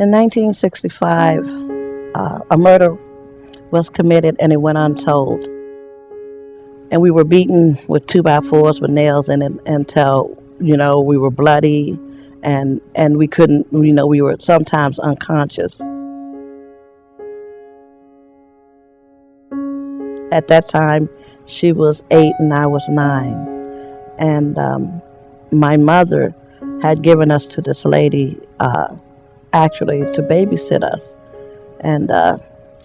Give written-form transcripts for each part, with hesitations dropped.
In 1965, a murder was committed and it went untold. And we were beaten with 2x4s with nails in it until, we were bloody and we couldn't, we were sometimes unconscious. At that time, she was 8 and I was 9. And my mother had given us to this lady, actually, to babysit us. And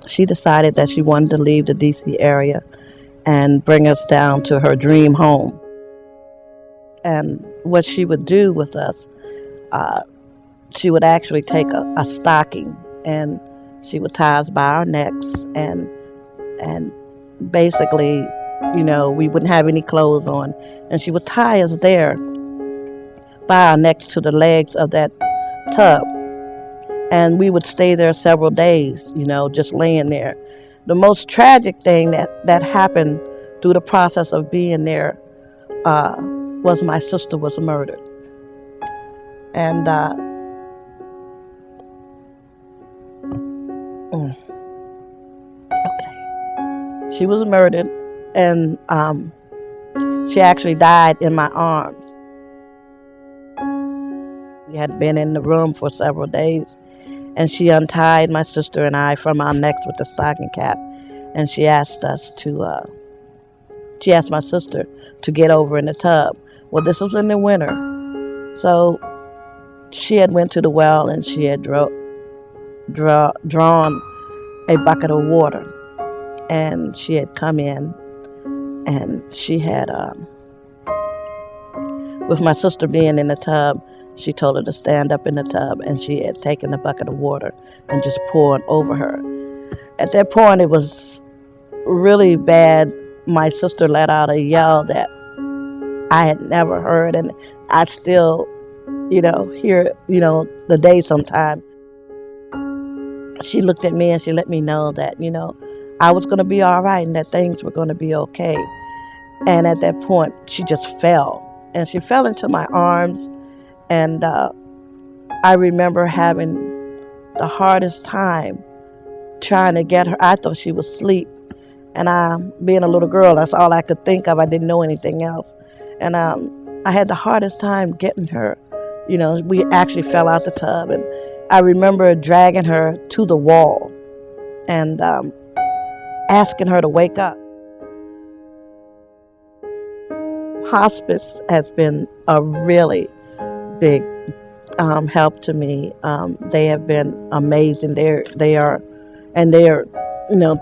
she decided that she wanted to leave the D.C. area and bring us down to her dream home. And what she would do with us, she would actually take a stocking and she would tie us by our necks and basically, we wouldn't have any clothes on. And she would tie us there by our necks to the legs of that tub. And we would stay there several days, just laying there. The most tragic thing that happened through the process of being there was my sister was murdered. And she was murdered, and she actually died in my arms. We had been in the room for several days, and she untied my sister and I from our necks with the stocking cap, and she asked my sister to get over in the tub. Well, this was in the winter, so she had went to the well and she had drawn a bucket of water, and she had come in, and she had, with my sister being in the tub, she told her to stand up in the tub, and she had taken a bucket of water and just poured over her. At that point, it was really bad. My sister let out a yell that I had never heard, and I still, hear, the day sometime. She looked at me and she let me know that, I was going to be all right and that things were going to be okay. And at that point, she just fell, and she fell into my arms. And I remember having the hardest time trying to get her. I thought she was asleep. And being a little girl, that's all I could think of. I didn't know anything else. And I had the hardest time getting her. We actually fell out the tub. And I remember dragging her to the wall and asking her to wake up. Hospice has been a really big help to me. They have been amazing. They are,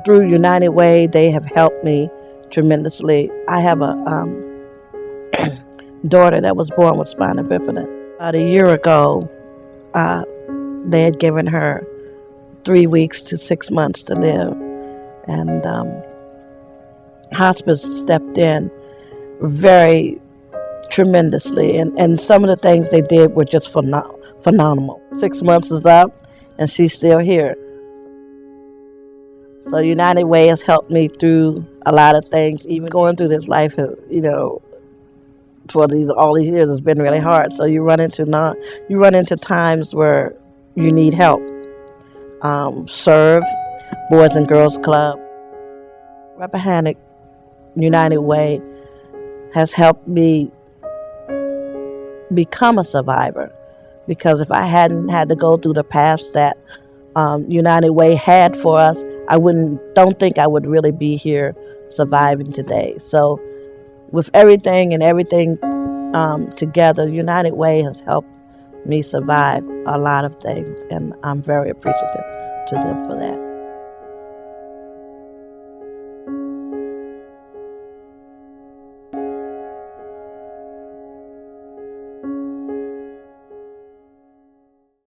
through United Way, they have helped me tremendously. I have a daughter that was born with spina bifida. About a year ago, they had given her 3 weeks to 6 months to live, and hospice stepped in very tremendously, and some of the things they did were just phenomenal. 6 months is up, and she's still here. So United Way has helped me through a lot of things. Even going through this life, for all these years, has been really hard. So you run into times where you need help. Serve, Boys and Girls Club, Rappahannock United Way has helped me become a survivor, because if I hadn't had to go through the paths that United Way had for us, I don't think I would really be here surviving today. So with everything together, United Way has helped me survive a lot of things, and I'm very appreciative to them for that.